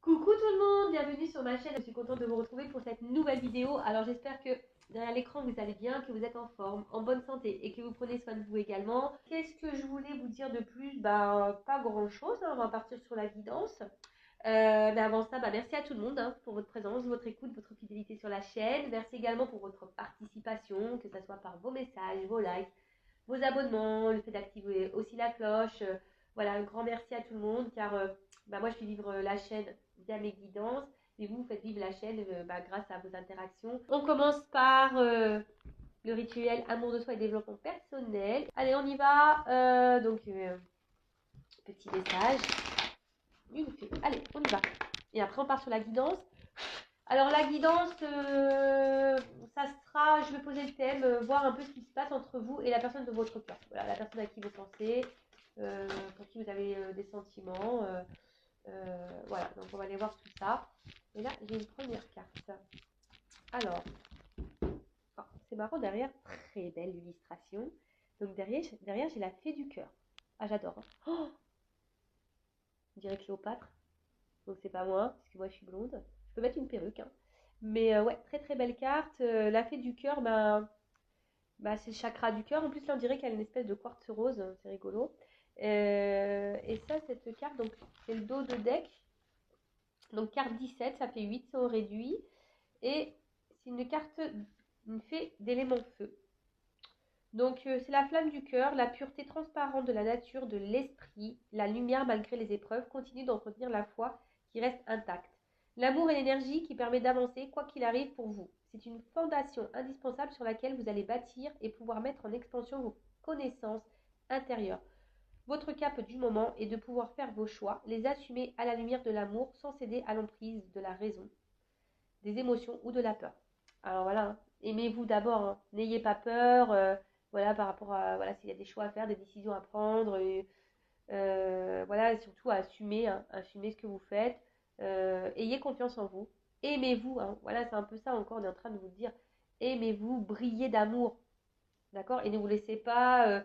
Coucou tout le monde, bienvenue sur ma chaîne, je suis contente de vous retrouver pour cette nouvelle vidéo. Alors j'espère que derrière l'écran vous allez bien, que vous êtes en forme, en bonne santé et que vous prenez soin de vous également. Qu'est-ce que je voulais vous dire de plus? Pas grand chose, on va partir sur la guidance. Mais avant ça, merci à tout le monde pour votre présence, votre écoute, votre fidélité sur la chaîne. Merci également pour votre participation, que ce soit par vos messages, vos likes, vos abonnements, le fait d'activer aussi la cloche. Voilà, un grand merci à tout le monde car moi je fais vivre la chaîne via mes guidances et vous faites vivre la chaîne grâce à vos interactions. On commence par le rituel amour de soi et développement personnel. Allez, on y va. Petit message. Allez, on y va. Et après, on part sur la guidance. Alors, la guidance, ça sera, je vais poser le thème, voir un peu ce qui se passe entre vous et la personne de votre cœur. Voilà, la personne à qui vous pensez, pour qui vous avez des sentiments. Voilà, donc on va aller voir tout ça. Et là, j'ai une première carte. Alors, c'est marrant, derrière, très belle illustration. Donc derrière j'ai la fée du cœur. Ah, j'adore. Oh, on dirait Cléopâtre. Donc c'est pas moi, parce que moi je suis blonde. Je peux mettre une perruque. Mais ouais, très très belle carte. La fée du cœur, c'est le chakra du cœur. En plus, là, on dirait qu'elle a une espèce de quartz rose. C'est rigolo. Et ça, cette carte, donc c'est le dos de deck. Donc carte 17, ça fait 8, c'est au réduit. Et c'est une carte, une fée d'élément feu. Donc c'est la flamme du cœur, la pureté transparente de la nature, de l'esprit, la lumière malgré les épreuves, continue d'entretenir la foi qui reste intacte. L'amour est l'énergie qui permet d'avancer quoi qu'il arrive pour vous. C'est une fondation indispensable sur laquelle vous allez bâtir et pouvoir mettre en expansion vos connaissances intérieures. Votre cap du moment est de pouvoir faire vos choix, les assumer à la lumière de l'amour sans céder à l'emprise de la raison, des émotions ou de la peur. Alors voilà, aimez-vous d'abord, n'ayez pas peur, voilà, par rapport à, voilà, s'il y a des choix à faire, des décisions à prendre, voilà, et surtout à assumer, assumer ce que vous faites, ayez confiance en vous, aimez-vous, voilà, c'est un peu ça encore, on est en train de vous dire, aimez-vous, brillez d'amour, d'accord, et ne vous laissez pas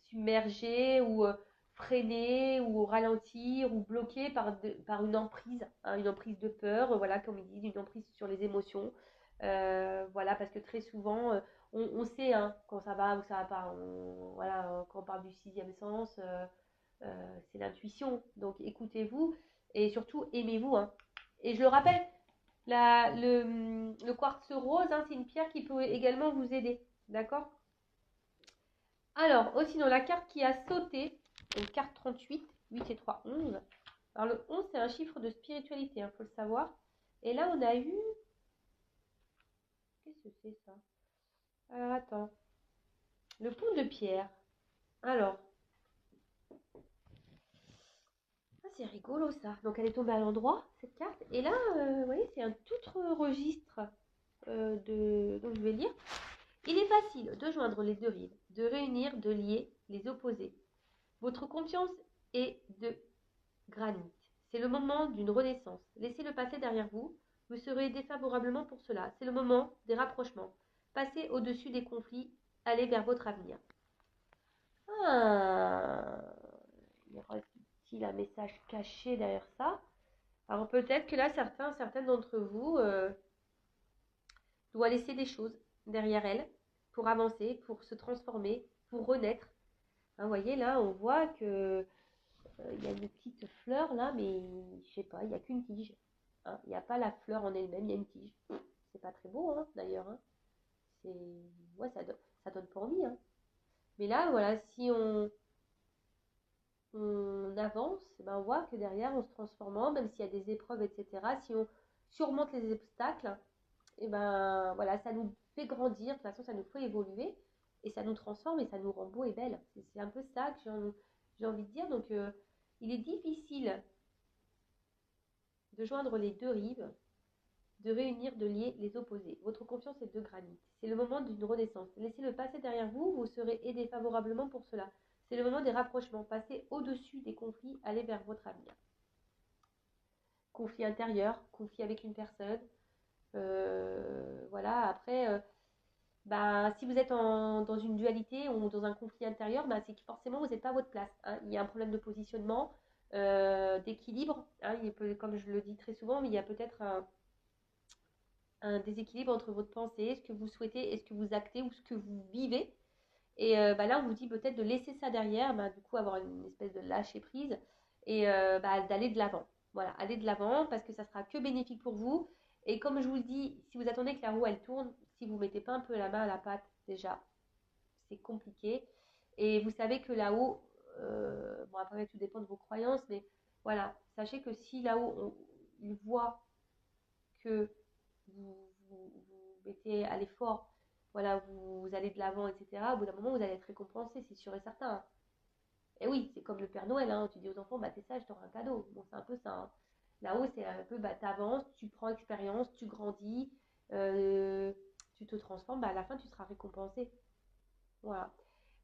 submerger ou freiner ou ralentir ou bloquer par une emprise de peur, voilà, comme ils disent, une emprise sur les émotions. Voilà, parce que très souvent, on sait quand ça va ou ça va pas. Voilà, quand on parle du sixième sens, c'est l'intuition. Donc écoutez-vous et surtout aimez-vous. Et je le rappelle, le quartz rose, c'est une pierre qui peut également vous aider. D'accord? Alors, sinon, la carte qui a sauté, donc carte 38, 8 et 3, 11. Alors, le 11, c'est un chiffre de spiritualité, il faut le savoir. Et là, on a eu... Qu'est-ce que c'est ça? Alors, attends. Le pont de pierre. Alors, c'est rigolo ça. Donc, elle est tombée à l'endroit, cette carte. Et là, vous voyez, c'est un tout autre registre donc, je vais lire. Il est facile de joindre les deux rives, de réunir, de lier les opposés. Votre confiance est de granit. C'est le moment d'une renaissance. Laissez le passé derrière vous. Vous serez défavorablement pour cela. C'est le moment des rapprochements. Passez au-dessus des conflits. Allez vers votre avenir. Ah, y aura-t-il un message caché derrière ça? Alors peut-être que là, certaines d'entre vous doivent laisser des choses derrière elles pour avancer, pour se transformer, pour renaître. Vous voyez, là, on voit que il y a une petite fleur là, mais je sais pas, il n'y a qu'une tige. Il n'y a pas la fleur en elle-même, il y a une tige. C'est pas très beau d'ailleurs. C'est... Ouais, ça donne pas envie. Mais là, voilà, si on avance, on voit que derrière, en se transformant, même s'il y a des épreuves, etc., si on surmonte les obstacles, et voilà, ça nous fait grandir, de toute façon, ça nous fait évoluer, et ça nous transforme, et ça nous rend beau et belle. C'est un peu ça que j'ai envie de dire. Donc, il est difficile de joindre les deux rives, de réunir, de lier les opposés. Votre confiance est de granit. C'est le moment d'une renaissance. Laissez le passé derrière vous, vous serez aidé favorablement pour cela. C'est le moment des rapprochements. Passez au-dessus des conflits, allez vers votre avenir. Conflit intérieur, conflit avec une personne. Voilà, après, si vous êtes dans une dualité ou dans un conflit intérieur, c'est que forcément vous n'êtes pas à votre place. Il y a un problème de positionnement. d'équilibre. Hein, comme je le dis très souvent, mais il y a peut-être un déséquilibre entre votre pensée, ce que vous souhaitez et ce que vous actez ou ce que vous vivez. Et là, on vous dit peut-être de laisser ça derrière, du coup, avoir une espèce de lâcher prise et d'aller de l'avant. Voilà, aller de l'avant parce que ça sera que bénéfique pour vous. Et comme je vous le dis, si vous attendez que la roue elle tourne, si vous ne mettez pas un peu la main à la pâte déjà, c'est compliqué. Et vous savez que là-haut, bon après tout dépend de vos croyances, mais voilà, sachez que si là-haut il voit que vous mettez à l'effort, voilà, vous allez de l'avant, etc., au bout d'un moment, vous allez être récompensé, c'est sûr et certain. Hein. Et oui, c'est comme le Père Noël, hein, tu dis aux enfants, t'es sage, t'auras un cadeau. Bon, c'est un peu ça. Hein. Là-haut, c'est un peu, t'avances, tu prends expérience, tu grandis, euh, tu te transformes, à la fin, tu seras récompensé. Voilà.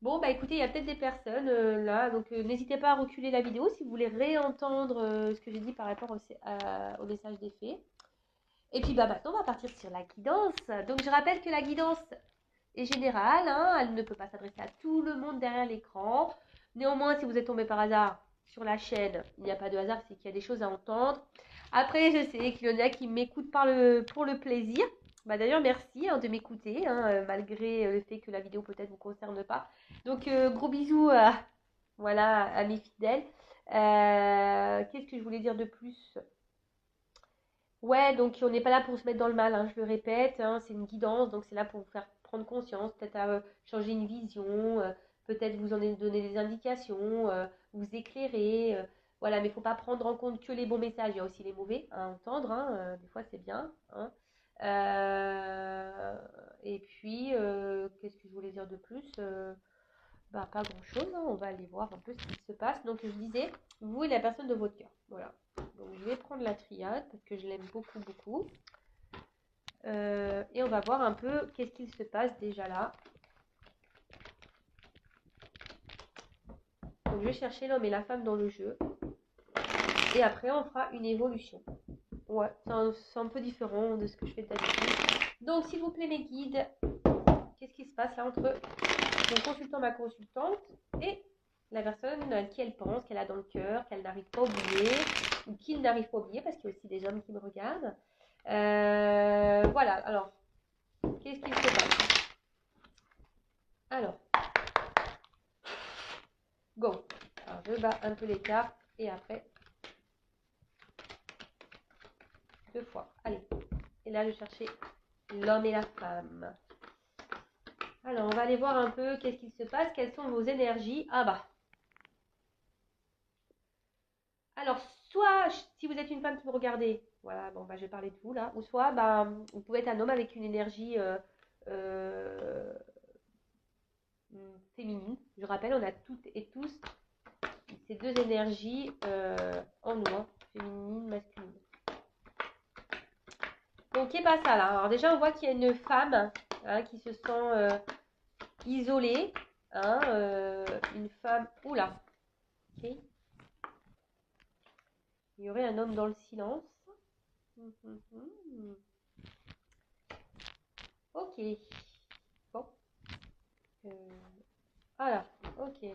Bon, écoutez, il y a peut-être des personnes là, donc n'hésitez pas à reculer la vidéo si vous voulez réentendre ce que j'ai dit par rapport au message des fées. Et puis maintenant, on va partir sur la guidance. Donc, je rappelle que la guidance est générale, hein, elle ne peut pas s'adresser à tout le monde derrière l'écran. Néanmoins, si vous êtes tombé par hasard sur la chaîne, il n'y a pas de hasard, c'est qu'il y a des choses à entendre. Après, je sais qu'il y en a qui m'écoutent pour le plaisir. D'ailleurs, merci de m'écouter, hein, malgré le fait que la vidéo peut-être ne vous concerne pas. Donc, gros bisous voilà, à mes fidèles. Qu'est-ce que je voulais dire de plus? Ouais, donc on n'est pas là pour se mettre dans le mal, hein, je le répète, hein, c'est une guidance, donc c'est là pour vous faire prendre conscience, peut-être à changer une vision, peut-être vous en donner des indications, vous éclairer, voilà, mais il ne faut pas prendre en compte que les bons messages, il y a aussi les mauvais à entendre, hein, des fois c'est bien. Hein. Et puis, qu'est-ce que je voulais dire de plus? Pas grand-chose, hein, on va aller voir un peu ce qui se passe. Donc je disais, vous et la personne de votre cœur, voilà. Donc je vais prendre la triade parce que je l'aime beaucoup, beaucoup. Et on va voir un peu qu'est-ce qu'il se passe déjà là. Donc je vais chercher l'homme et la femme dans le jeu. Et après on fera une évolution. Ouais, c'est un peu différent de ce que je fais d'habitude. Donc s'il vous plaît mes guides, qu'est-ce qui se passe là entre mon consultant, ma consultante et la personne à qui elle pense, qu'elle a dans le cœur, qu'elle n'arrive pas à oublier, ou qu'il n'arrive pas à oublier, parce qu'il y a aussi des hommes qui me regardent. Voilà, alors, qu'est-ce qu'il se passe? Alors, go. Alors, je bats un peu les cartes, et après, 2 fois. Allez, et là, je cherchais l'homme et la femme. Alors, on va aller voir un peu qu'est-ce qu'il se passe, quelles sont vos énergies. Alors, soit si vous êtes une femme qui me regardez, voilà, bon, je vais parler de vous là, ou soit vous pouvez être un homme avec une énergie euh, féminine. Je rappelle, on a toutes et tous ces deux énergies en nous, hein, féminine, masculine. Donc, qu'est-ce pas ça là? Alors, déjà, on voit qu'il y a une femme hein, qui se sent isolée. Hein, une femme. Oula! Ok. Il y aurait un homme dans le silence. Ok. Bon. Voilà. Ok.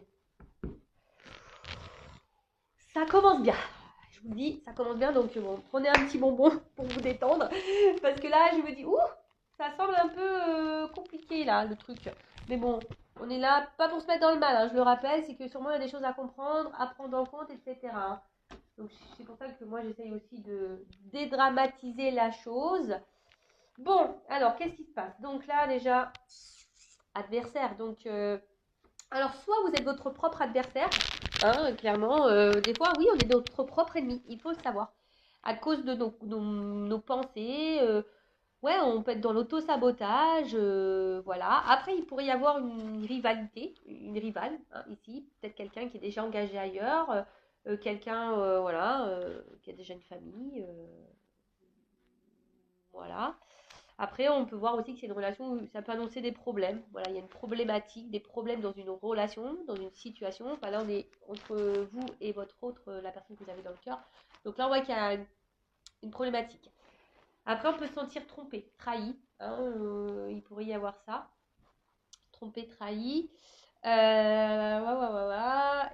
Ça commence bien. Je vous le dis, ça commence bien. Donc, bon, prenez un petit bonbon pour vous détendre. Parce que là, je me dis, ouh, ça semble un peu compliqué là, le truc. Mais bon, on est là, pas pour se mettre dans le mal, hein, je le rappelle, c'est que sûrement il y a des choses à comprendre, à prendre en compte, etc. Donc c'est pour ça que moi j'essaye aussi de dédramatiser la chose. Bon, alors qu'est-ce qui se passe? Donc là déjà, adversaire. Donc, alors soit vous êtes votre propre adversaire, hein, clairement, des fois oui, on est notre propre ennemi, il faut le savoir. À cause de nos pensées, ouais, on peut être dans l'auto-sabotage, voilà. Après, il pourrait y avoir une rivalité, une rivale, hein, ici. Peut-être quelqu'un qui est déjà engagé ailleurs, quelqu'un, voilà, qui a déjà une famille, voilà. Après, on peut voir aussi que c'est une relation où ça peut annoncer des problèmes. Voilà, il y a une problématique, des problèmes dans une relation, dans une situation. Enfin, là, on est entre vous et votre autre, la personne que vous avez dans le cœur. Donc là, on voit qu'il y a une problématique. Après, on peut se sentir trompé, trahi. Hein, il pourrait y avoir ça. Trompé, trahi.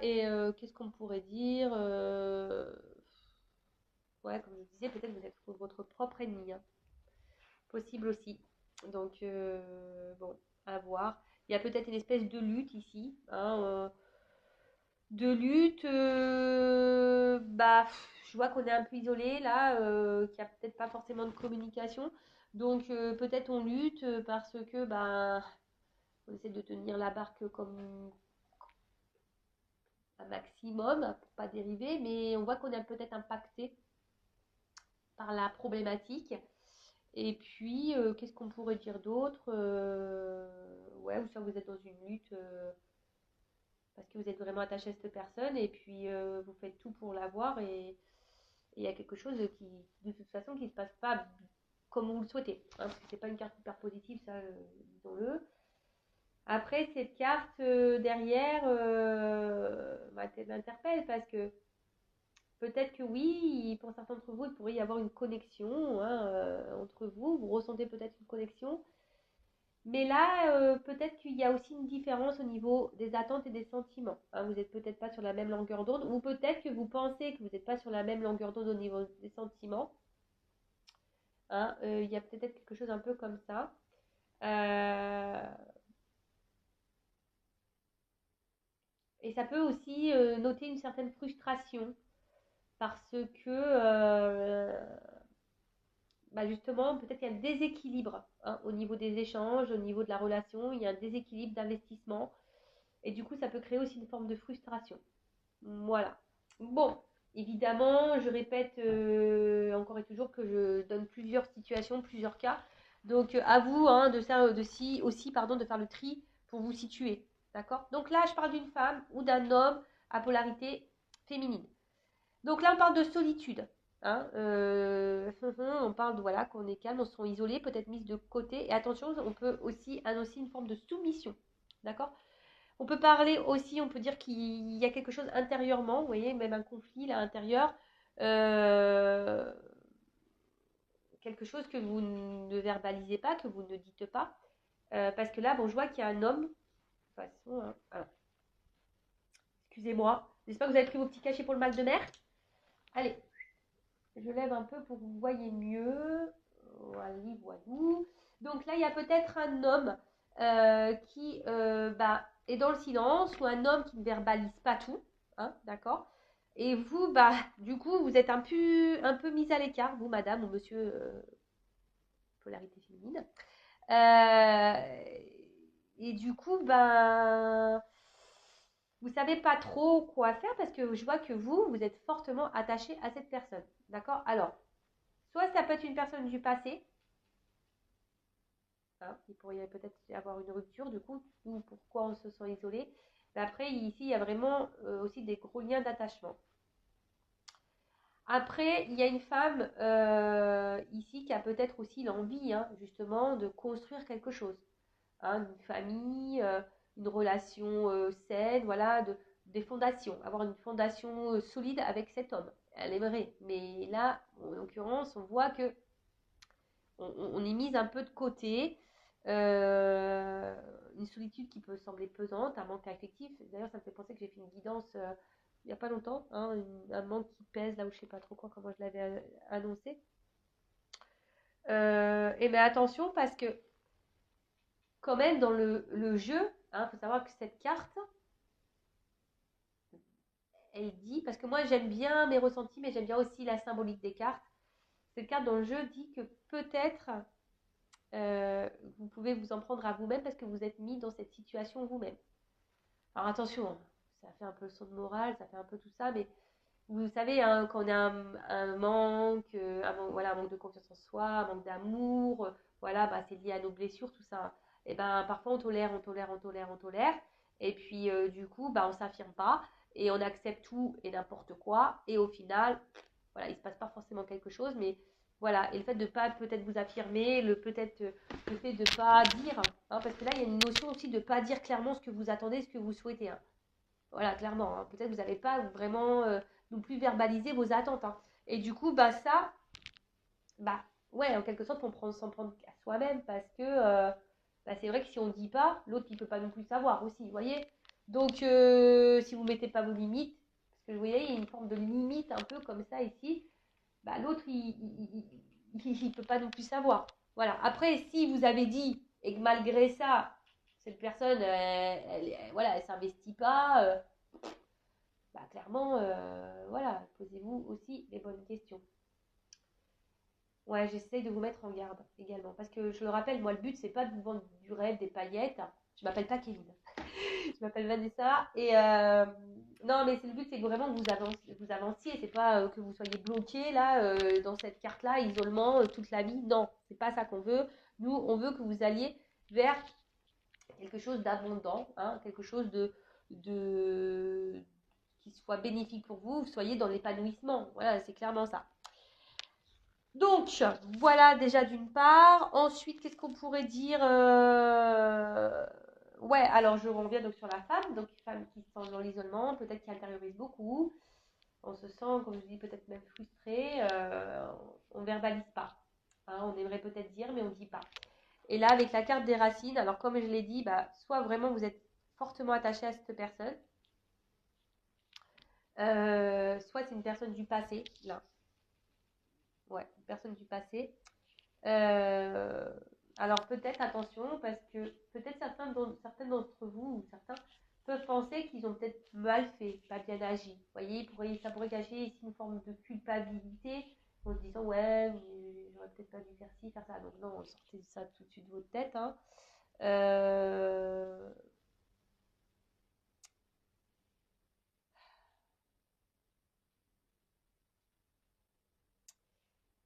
Et qu'est-ce qu'on pourrait dire ouais, comme je disais, peut-être vous êtes votre propre ennemi, hein. Possible aussi. Donc, bon, à voir. Il y a peut-être une espèce de lutte ici, hein, de lutte. Je vois qu'on est un peu isolé là, qu'il n'y a peut-être pas forcément de communication. Donc, peut-être on lutte parce que, bah, on essaie de tenir la barque comme un maximum pour pas dériver, mais on voit qu'on est peut-être impacté par la problématique. Et puis, qu'est-ce qu'on pourrait dire d'autre? Ouais, ou soit vous êtes dans une lutte parce que vous êtes vraiment attaché à cette personne et puis vous faites tout pour l'avoir et il y a quelque chose qui, de toute façon, qui ne se passe pas comme vous le souhaitez, hein, parce que c'est pas une carte hyper positive, ça, disons-le. Après, cette carte derrière m'interpelle parce que peut-être que oui, pour certains d'entre vous, il pourrait y avoir une connexion, hein, entre vous. Vous ressentez peut-être une connexion. Mais là, peut-être qu'il y a aussi une différence au niveau des attentes et des sentiments, hein. Vous n'êtes peut-être pas sur la même longueur d'onde, ou peut-être que vous pensez que vous n'êtes pas sur la même longueur d'onde au niveau des sentiments, hein. Il y a peut-être quelque chose un peu comme ça. Euh, et ça peut aussi noter une certaine frustration parce que bah justement, peut-être qu'il y a un déséquilibre, hein, au niveau des échanges, au niveau de la relation, il y a un déséquilibre d'investissement. Et du coup, ça peut créer aussi une forme de frustration. Voilà. Bon, évidemment, je répète encore et toujours que je donne plusieurs situations, plusieurs cas. Donc, à vous, hein, aussi, pardon, de faire le tri pour vous situer. D'accord? Donc là, je parle d'une femme ou d'un homme à polarité féminine. Donc là, on parle de solitude, hein. On parle de, voilà, qu'on est calme, on se sent isolé, peut-être mise de côté. Et attention, on peut aussi annoncer une forme de soumission. D'accord? On peut parler aussi, on peut dire qu'il y a quelque chose intérieurement, vous voyez, même un conflit là intérieur, euh, quelque chose que vous ne verbalisez pas, que vous ne dites pas. Parce que là, bon, je vois qu'il y a un homme. De toute façon, hein, alors, excusez-moi. J'espère que vous avez pris vos petits cachets pour le mal de mer. Allez, je lève un peu pour que vous voyez mieux. Voilà, voilà. Donc là, il y a peut-être un homme qui est dans le silence ou un homme qui ne verbalise pas tout, hein, d'accord. Et vous, bah, du coup, vous êtes un peu mise à l'écart, vous, madame ou monsieur, polarité féminine. Euh, et du coup, ben, vous savez pas trop quoi faire parce que je vois que vous êtes fortement attaché à cette personne, d'accord. Alors, soit ça peut être une personne du passé, hein, il pourrait peut-être y avoir une rupture, du coup, ou pourquoi on se sent isolé. Mais après, ici, il y a vraiment aussi des gros liens d'attachement. Après, il y a une femme ici qui a peut-être aussi l'envie, hein, justement, de construire quelque chose, hein, une famille, une relation saine, voilà, des fondations, avoir une fondation solide avec cet homme. Elle aimerait, mais là, en l'occurrence, on voit que on est mise un peu de côté. Euh, une solitude qui peut sembler pesante, un manque affectif. D'ailleurs, ça me fait penser que j'ai fait une guidance il n'y a pas longtemps, hein, un manque qui pèse là où je sais pas trop quoi, comment je l'avais annoncé. Et mais attention parce que quand même dans le jeu, il faut savoir que cette carte, elle dit, parce que moi j'aime bien mes ressentis, mais j'aime bien aussi la symbolique des cartes. Cette carte dans le jeu dit que peut-être vous pouvez vous en prendre à vous-même parce que vous êtes mis dans cette situation vous-même. Alors attention, hein, ça fait un peu le son de morale, ça fait un peu tout ça, mais vous savez, hein, quand on a un manque, voilà, un manque de confiance en soi, un manque d'amour, voilà, bah, c'est lié à nos blessures, tout ça. Et ben parfois on tolère, on tolère, on tolère, on tolère, et puis du coup, bah, on s'affirme pas, et on accepte tout et n'importe quoi, et au final, voilà, il se passe pas forcément quelque chose, mais voilà, et le fait de pas peut-être vous affirmer, peut-être le fait de pas dire, hein, parce que là il y a une notion aussi de pas dire clairement ce que vous attendez, ce que vous souhaitez, hein. Voilà, clairement, hein. Peut-être que vous n'avez pas vraiment non plus verbalisé vos attentes, hein. Et du coup, bah ça, bah ouais, en quelque sorte, s'en prendre à soi-même parce que bah, c'est vrai que si on ne dit pas, l'autre il peut pas non plus savoir aussi, vous voyez. Donc, si vous ne mettez pas vos limites, parce que vous voyez, il y a une forme de limite un peu comme ça ici, bah, l'autre, il peut pas non plus savoir. Voilà. Après, si vous avez dit, et que malgré ça, cette personne, voilà, elle s'investit pas, bah, clairement, voilà, posez-vous aussi les bonnes questions. Ouais, j'essaie de vous mettre en garde également. Parce que je le rappelle, moi, le but, c'est pas de vous vendre du rêve, des paillettes. Je m'appelle pas Kevin. Je m'appelle Vanessa. Et non, mais c'est le but, c'est vraiment que vous avanciez. C'est pas que vous soyez bloqué là, dans cette carte-là, isolement, toute la vie. Non, c'est pas ça qu'on veut. Nous, on veut que vous alliez vers quelque chose d'abondant, hein, quelque chose de qui soit bénéfique pour vous. Vous soyez dans l'épanouissement. Voilà, c'est clairement ça. Donc, voilà déjà d'une part. Ensuite, qu'est-ce qu'on pourrait dire Ouais, alors je reviens donc sur la femme. Donc, une femme qui se sent dans l'isolement, peut-être qui intériorise beaucoup. On se sent, comme je dis, peut-être même frustré. On ne verbalise pas. Hein, on aimerait peut-être dire, mais on ne dit pas. Et là, avec la carte des racines, alors comme je l'ai dit, bah, soit vraiment vous êtes fortement attaché à cette personne, soit c'est une personne du passé, là. Ouais, une personne du passé. Euh, alors peut-être attention parce que peut-être certaines d'entre vous ou certains peuvent penser qu'ils ont peut-être mal fait, pas bien agi. Vous voyez, ça pourrait cacher ici une forme de culpabilité en se disant ouais, mais j'aurais peut-être pas dû faire ci, faire ça. Donc non, sortez ça tout de suite de votre tête. Hein. Euh,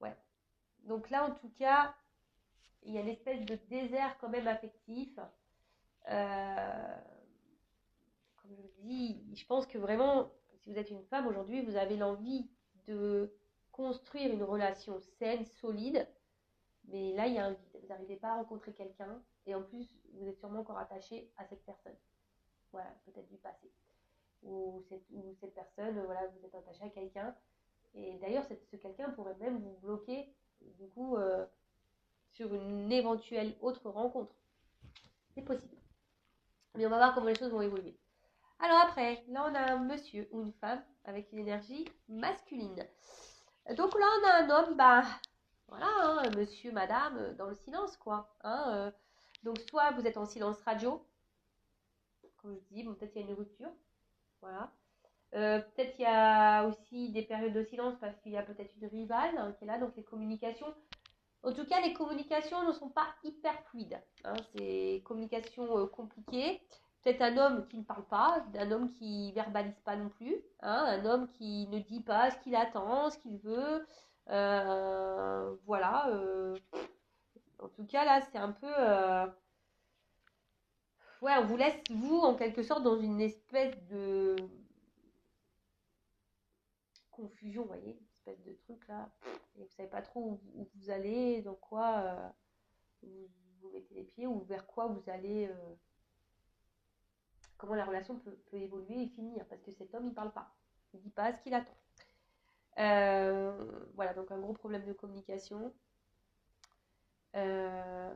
ouais. Donc là, en tout cas, il y a une espèce de désert quand même affectif. Euh, Comme je vous dis, je pense que vraiment, si vous êtes une femme aujourd'hui, vous avez l'envie de construire une relation saine, solide, mais là, il y a un vide. Vous n'arrivez pas à rencontrer quelqu'un, et en plus, vous êtes sûrement encore attaché à cette personne. Voilà, peut-être du passé. Ou cette personne, voilà, vous êtes attaché à quelqu'un, et d'ailleurs, ce quelqu'un pourrait même vous bloquer, du coup, sur une éventuelle autre rencontre. C'est possible. Mais on va voir comment les choses vont évoluer. Alors après, là on a un monsieur ou une femme avec une énergie masculine. Donc là on a un homme, bah voilà, hein, monsieur, madame, dans le silence quoi. Hein, donc soit vous êtes en silence radio, comme je dis, bon, peut-être il y a une rupture, voilà. Peut-être il y a aussi des périodes de silence parce qu'il y a peut-être une rivale hein, qui est là, donc les communications. En tout cas, les communications ne sont pas hyper fluides. Hein, c'est communication compliquée. Peut-être un homme qui ne parle pas, un homme qui verbalise pas non plus, hein, un homme qui ne dit pas ce qu'il attend, ce qu'il veut. Voilà. En tout cas, là, c'est un peu. Ouais, on vous laisse, vous, en quelque sorte, dans une espèce de confusion, vous voyez, une espèce de truc là. Et vous savez pas trop où vous allez, dans quoi. Vous mettez les pieds ou vers quoi vous allez, comment la relation peut évoluer et finir, parce que cet homme il parle pas, il dit pas ce qu'il attend. Voilà, donc un gros problème de communication. Euh,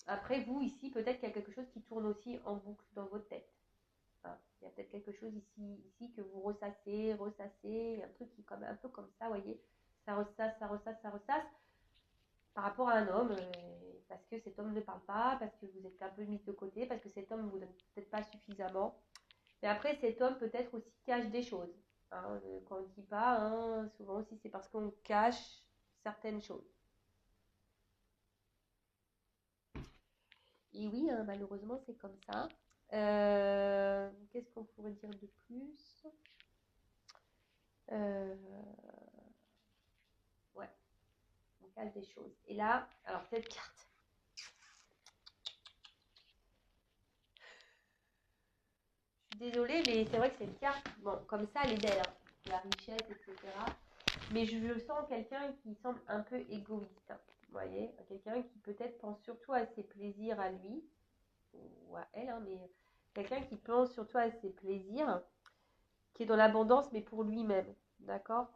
Après vous ici, peut-être qu'il y a quelque chose qui tourne aussi en boucle dans votre tête. Hein. Il y a peut-être quelque chose ici que vous ressassez, un truc qui est comme un peu comme ça, vous voyez, ça ressasse, ça ressasse, ça ressasse par rapport à un homme, parce que cet homme ne parle pas, parce que vous êtes un peu mis de côté, parce que cet homme ne vous donne peut-être pas suffisamment. Mais après, cet homme peut-être aussi cache des choses. Hein. Quand on ne dit pas, hein, souvent aussi c'est parce qu'on cache certaines choses. Et oui, hein, malheureusement, c'est comme ça. Qu'est-ce qu'on pourrait dire de plus euh, Ouais, on cache des choses. Et là, alors cette carte, je suis désolée, mais c'est vrai que cette carte, bon, comme ça, elle est belle, hein, la richesse, etc. Mais je sens quelqu'un qui semble un peu égoïste. Hein, vous voyez, quelqu'un qui peut-être pense surtout à ses plaisirs à lui, ou à elle, hein, mais quelqu'un qui pense surtout à ses plaisirs, qui est dans l'abondance, mais pour lui-même, d'accord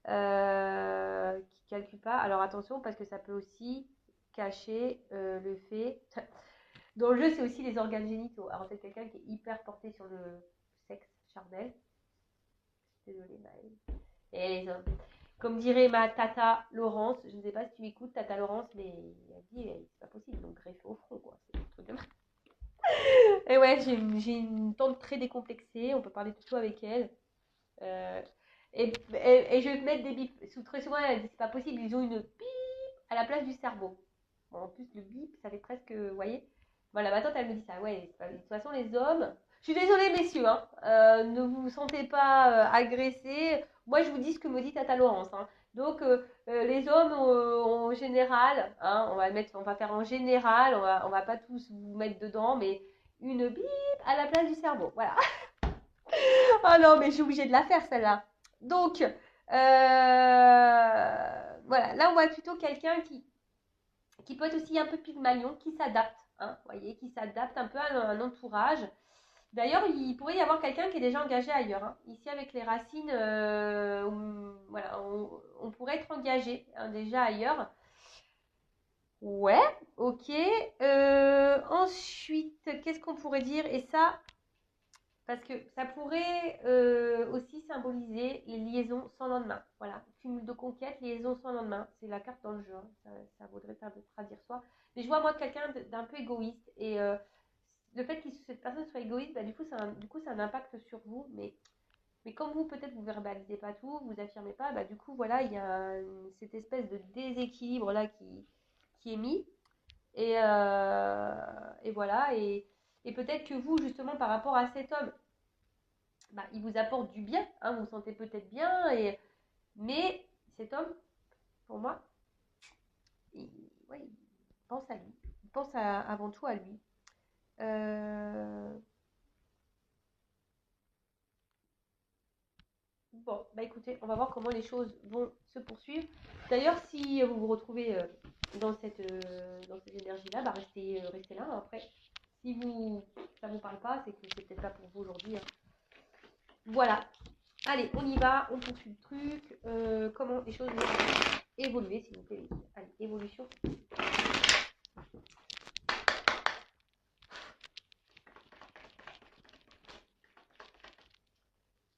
qui calcule pas. Alors attention, parce que ça peut aussi cacher le fait Dans le jeu, c'est aussi les organes génitaux. Alors, c'est quelqu'un qui est hyper porté sur le sexe charnel. Désolée, Maëlle. Et les hommes. Comme dirait ma tata Laurence, je ne sais pas si tu écoutes tata Laurence, mais elle dit c'est pas possible, donc greffer au front, quoi. C'est un truc de mal. Et ouais, j'ai une tante très décomplexée, on peut parler de tout avec elle. Euh, et je vais te mettre des bips. Très souvent, elle dit c'est pas possible, ils ont une bip à la place du cerveau. Bon, en plus, le bip, ça fait presque, vous voyez. Voilà, ma tante, elle me dit ça. Ouais, de toute façon, les hommes. Je suis désolée, messieurs, hein, ne vous sentez pas agressés. Moi, je vous dis ce que me dit Tata Laurence. Hein. Donc, les hommes, en général, hein, on va faire en général, on va pas tous vous mettre dedans, mais une bip à la place du cerveau. Voilà. Ah non, mais je suis obligée de la faire, celle-là. Donc, voilà. Là, on voit plutôt quelqu'un qui peut être aussi un peu pygmalion, qui s'adapte, hein, voyez, qui s'adapte un peu à un entourage. D'ailleurs, il pourrait y avoir quelqu'un qui est déjà engagé ailleurs. Hein. Ici, avec les racines, voilà, on pourrait être engagé hein, déjà ailleurs. Ouais, ok. Ensuite, qu'est-ce qu'on pourrait dire? Et ça, parce que ça pourrait aussi symboliser les liaisons sans lendemain. Voilà, cumul de conquêtes, liaison sans lendemain. C'est la carte dans le jeu. Hein. Ça vaudrait traduire soi. Mais je vois moi quelqu'un d'un peu égoïste. Et le fait que cette personne soit égoïste, bah, du coup, ça a un impact sur vous. Mais comme vous, peut-être, vous ne verbalisez pas tout, vous affirmez pas, bah, du coup, voilà, il y a cette espèce de déséquilibre là qui est mis. Et voilà. Et peut-être que vous, justement, par rapport à cet homme, bah, il vous apporte du bien, hein, vous vous sentez peut-être bien, mais cet homme, pour moi, ouais, il pense à lui, il pense avant tout à lui. Bon, bah écoutez, on va voir comment les choses vont se poursuivre. D'ailleurs, si vous vous retrouvez dans cette énergie-là, bah restez là. Hein. Après, si ça vous parle pas, c'est que c'est peut-être pas pour vous aujourd'hui. Hein. Voilà. Allez, on y va, on poursuit le truc. Comment les choses vont évoluer, s'il vous plaît. Allez, évolution.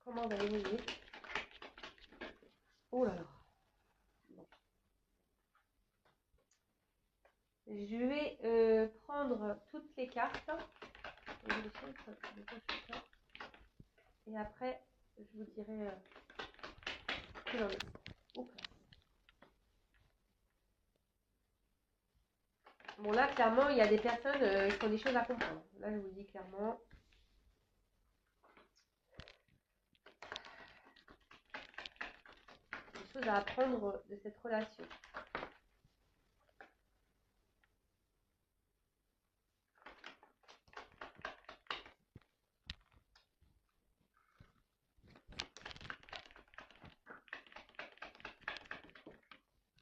Comment on va évoluer? Oh là là. Bon. Je vais prendre toutes les cartes. Et après, je vous dirai ce qu'il en est. Bon, là, clairement, il y a des personnes qui ont des choses à comprendre. Là, je vous le dis clairement. Des choses à apprendre de cette relation.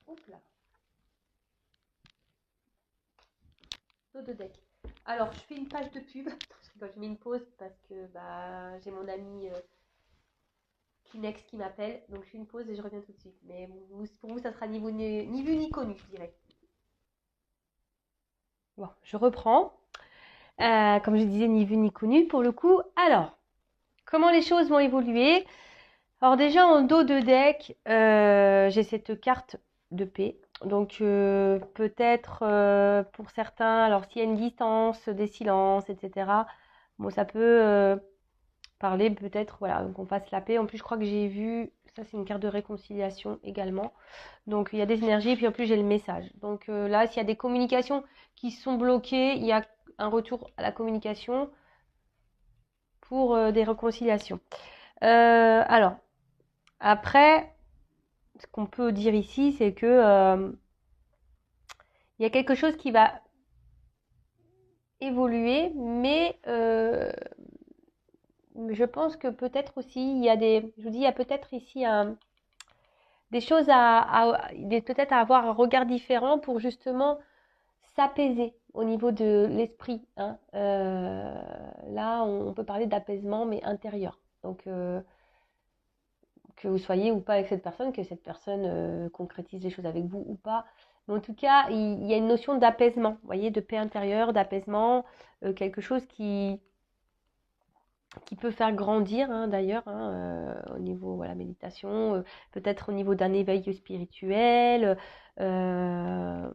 Hop là. Dos de deck. Alors, je fais une page de pub. Je mets une pause parce que bah, j'ai mon ami Kinex qui m'appelle. Donc, je fais une pause et je reviens tout de suite. Mais pour vous, ça sera ni vu ni connu, je dirais. Bon, je reprends. Comme je disais, ni vu ni connu pour le coup. Alors, comment les choses vont évoluer? Alors déjà, en dos de deck, j'ai cette carte de paix. Donc peut-être pour certains, alors s'il y a une distance, des silences, etc. Bon, ça peut parler peut-être, voilà, qu'on fasse la paix. En plus, je crois que j'ai vu, ça c'est une carte de réconciliation également. Donc il y a des énergies, et puis en plus j'ai le message. Donc là, s'il y a des communications qui sont bloquées, il y a un retour à la communication pour des réconciliations. Alors, après, ce qu'on peut dire ici, c'est que il y a quelque chose qui va évoluer, mais je pense que peut-être aussi il y a je vous dis, il y a peut-être ici des choses peut-être à avoir un regard différent pour justement s'apaiser au niveau de l'esprit. Hein. Là, on peut parler d'apaisement, mais intérieur. Donc que vous soyez ou pas avec cette personne, que cette personne concrétise les choses avec vous ou pas. Mais en tout cas, il y a une notion d'apaisement, vous voyez, de paix intérieure, d'apaisement, quelque chose qui peut faire grandir hein, d'ailleurs au niveau voilà méditation, peut-être au niveau d'un éveil spirituel, vous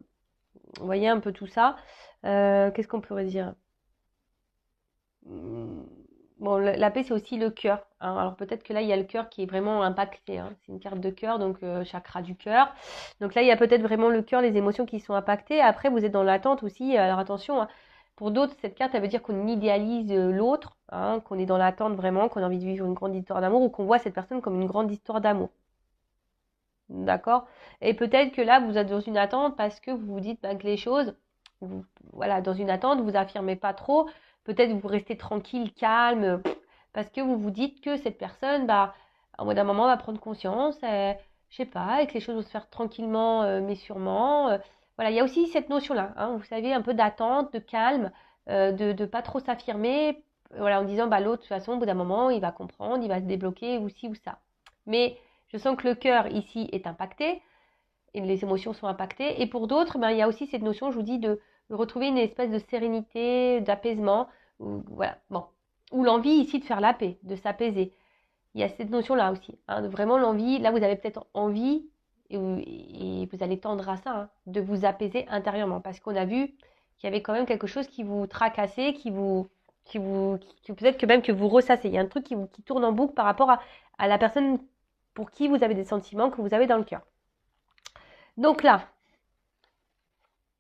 voyez un peu tout ça. Qu'est-ce qu'on pourrait dire? Bon, la paix, c'est aussi le cœur, hein. Alors peut-être que là, il y a le cœur qui est vraiment impacté, hein. C'est une carte de cœur, donc chakra du cœur. Donc là, il y a peut-être vraiment le cœur, les émotions qui sont impactées. Après, vous êtes dans l'attente aussi. Alors attention, hein. Pour d'autres, cette carte, elle veut dire qu'on idéalise l'autre, hein, qu'on est dans l'attente vraiment, qu'on a envie de vivre une grande histoire d'amour ou qu'on voit cette personne comme une grande histoire d'amour. D'accord? Et peut-être que là, vous êtes dans une attente parce que vous vous dites bah, que les choses, voilà, dans une attente, vous affirmez pas trop. Peut-être vous restez tranquille, calme, parce que vous vous dites que cette personne, bah, au bout d'un moment, va prendre conscience, je sais pas, et que les choses vont se faire tranquillement, mais sûrement. Voilà, il y a aussi cette notion-là, hein, vous savez, un peu d'attente, de calme, de pas trop s'affirmer, voilà, en disant, bah, l'autre, de toute façon, au bout d'un moment, il va comprendre, il va se débloquer, ou ci ou ça. Mais je sens que le cœur ici est impacté et les émotions sont impactées. Et pour d'autres, ben, il y a aussi cette notion, je vous dis, de retrouver une espèce de sérénité, d'apaisement, voilà, bon, ou l'envie ici de faire la paix, de s'apaiser. Il y a cette notion-là aussi, hein, de vraiment l'envie. Là, vous avez peut-être envie, et vous allez tendre à ça, hein, de vous apaiser intérieurement, parce qu'on a vu qu'il y avait quand même quelque chose qui vous tracassait, peut-être que même que vous ressassez. Il y a un truc qui tourne en boucle par rapport à la personne pour qui vous avez des sentiments que vous avez dans le cœur. Donc là,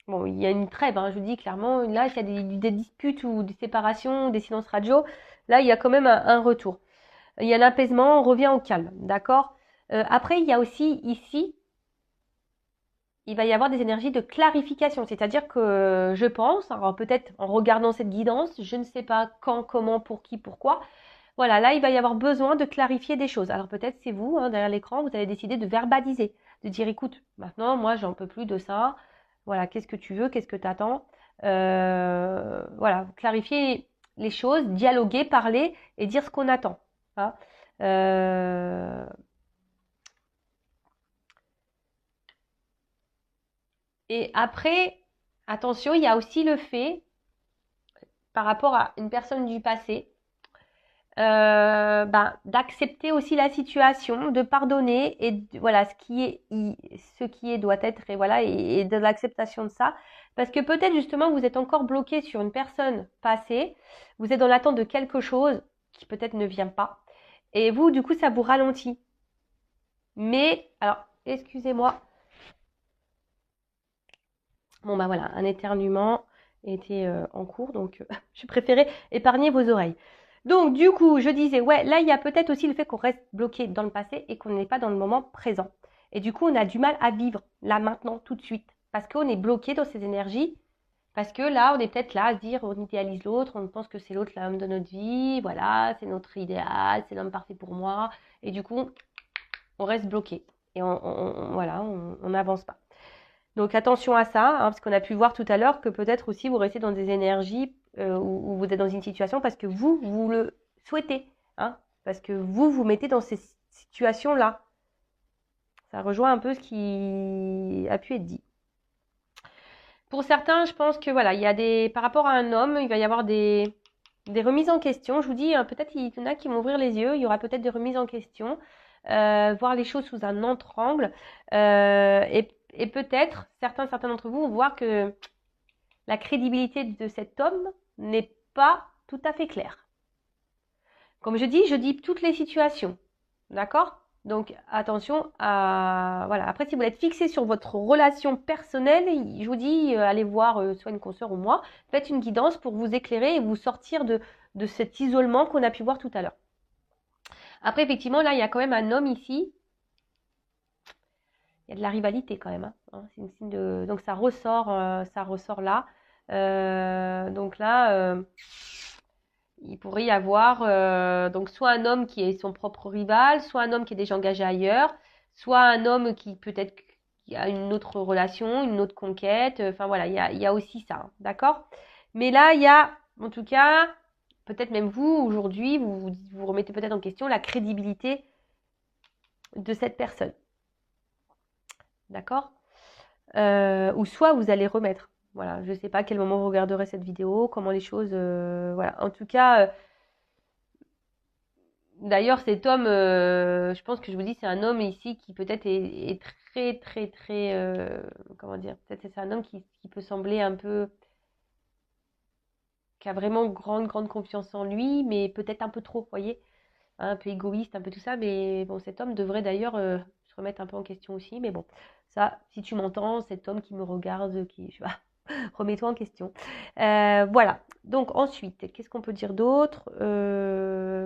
bon, il y a une trêve, hein, je vous dis clairement, là, s'il y a des disputes ou des séparations, des silences radio, là, il y a quand même un retour. Il y a l'apaisement, on revient au calme, d'accord? Après, il y a aussi ici, il va y avoir des énergies de clarification, c'est-à-dire que je pense, alors peut-être en regardant cette guidance, je ne sais pas quand, comment, pour qui, pourquoi, voilà, là, il va y avoir besoin de clarifier des choses. Alors peut-être c'est vous, hein, derrière l'écran, vous allez décider de verbaliser, de dire, écoute, maintenant, moi, j'en peux plus de ça. Voilà, qu'est-ce que tu veux, qu'est-ce que tu attends? Voilà, clarifier les choses, dialoguer, parler et dire ce qu'on attend, hein. Euh, Et après, attention, il y a aussi le fait, par rapport à une personne du passé, ben, d'accepter aussi la situation, de pardonner et voilà ce qui est doit être et voilà et de l'acceptation de ça parce que peut-être justement vous êtes encore bloqué sur une personne passée, vous êtes dans l'attente de quelque chose qui peut-être ne vient pas et vous du coup ça vous ralentit. Mais alors excusez-moi, bon bah voilà un éternuement était en cours donc je préférais épargner vos oreilles. Donc, du coup, je disais, ouais, là, il y a peut-être aussi le fait qu'on reste bloqué dans le passé et qu'on n'est pas dans le moment présent. Et du coup, on a du mal à vivre là, maintenant, tout de suite. Parce qu'on est bloqué dans ces énergies. Parce que là, on est peut-être là à se dire, on idéalise l'autre, on pense que c'est l'autre l'homme de notre vie. Voilà, c'est notre idéal, c'est l'homme parfait pour moi. Et du coup, on reste bloqué. Et voilà, on n'avance pas. Donc attention à ça, hein, parce qu'on a pu voir tout à l'heure que peut-être aussi vous restez dans des énergies où vous êtes dans une situation parce que vous le souhaitez, hein, parce que vous mettez dans ces situations-là. Ça rejoint un peu ce qui a pu être dit. Pour certains, je pense que voilà, il y a par rapport à un homme, il va y avoir des remises en question. Je vous dis, hein, peut-être il y en a qui vont ouvrir les yeux, il y aura peut-être des remises en question, voir les choses sous un autre angle, et peut-être certains d'entre vous vont voir que la crédibilité de cet homme n'est pas tout à fait claire. Comme je dis toutes les situations, d'accord? Donc attention à voilà. Après, si vous êtes fixé sur votre relation personnelle, je vous dis allez voir soit une consoeur ou moi, faites une guidance pour vous éclairer et vous sortir de cet isolement qu'on a pu voir tout à l'heure. Après, effectivement, là, il y a quand même un homme ici. Il y a de la rivalité quand même, hein. C'est une signe de... Donc ça ressort là. Donc là, il pourrait y avoir donc soit un homme qui est son propre rival, soit un homme qui est déjà engagé ailleurs, soit un homme qui peut-être a une autre relation, une autre conquête. Enfin voilà, il y a aussi ça, hein, d'accord? Mais là, il y a, en tout cas, peut-être même vous, aujourd'hui, vous remettez peut-être en question la crédibilité de cette personne. D'accord? ou soit vous allez remettre. Voilà, je ne sais pas à quel moment vous regarderez cette vidéo, comment les choses... voilà, en tout cas, d'ailleurs, cet homme, je pense que je vous dis, c'est un homme ici qui peut-être est très, très, très... comment dire? Peut-être c'est un homme qui peut sembler un peu... qui a vraiment grande, grande confiance en lui, mais peut-être un peu trop, vous voyez? Un peu égoïste, un peu tout ça, mais bon, cet homme devrait d'ailleurs se remettre un peu en question aussi, mais bon, ça, si tu m'entends, cet homme qui me regarde, qui, je sais pas, remets-toi en question. Voilà, donc ensuite, qu'est-ce qu'on peut dire d'autre?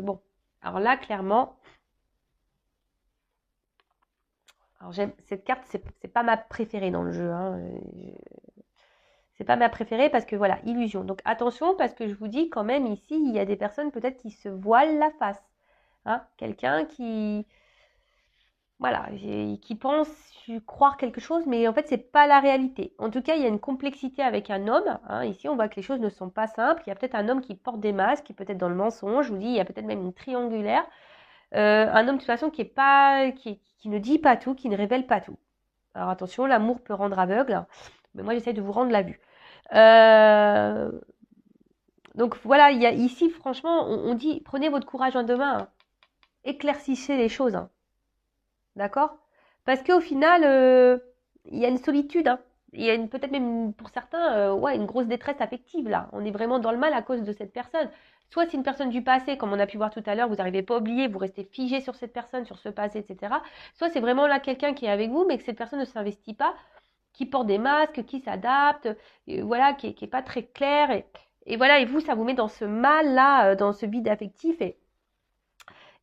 Bon, alors là, clairement, alors j'aime cette carte, c'est pas ma préférée dans le jeu, hein, c'est pas ma préférée parce que voilà, illusion. Donc attention parce que je vous dis quand même ici, il y a des personnes peut-être qui se voilent la face. Hein, quelqu'un qui, voilà, qui pense croire quelque chose, mais en fait, c'est pas la réalité. En tout cas, il y a une complexité avec un homme. Hein. Ici, on voit que les choses ne sont pas simples. Il y a peut-être un homme qui porte des masques, qui est peut-être dans le mensonge. Je vous dis, il y a peut-être même une triangulaire. Un homme de toute façon qui est pas, qui ne dit pas tout, qui ne révèle pas tout. Alors attention, l'amour peut rendre aveugle, mais moi, j'essaie de vous rendre la vue. Donc voilà, il y a ici, franchement, on dit, prenez votre courage en deux mains. Hein. Éclaircissez les choses. Hein. D'accord? Parce qu'au final, il y a une solitude, hein. Il y a peut-être même pour certains, ouais, une grosse détresse affective là. On est vraiment dans le mal à cause de cette personne. Soit c'est une personne du passé, comme on a pu voir tout à l'heure, vous n'arrivez pas à oublier, vous restez figé sur cette personne, sur ce passé, etc. Soit c'est vraiment là quelqu'un qui est avec vous, mais que cette personne ne s'investit pas, qui porte des masques, qui s'adapte, voilà, qui est pas très clair. Et voilà, et vous, ça vous met dans ce mal-là, dans ce vide affectif.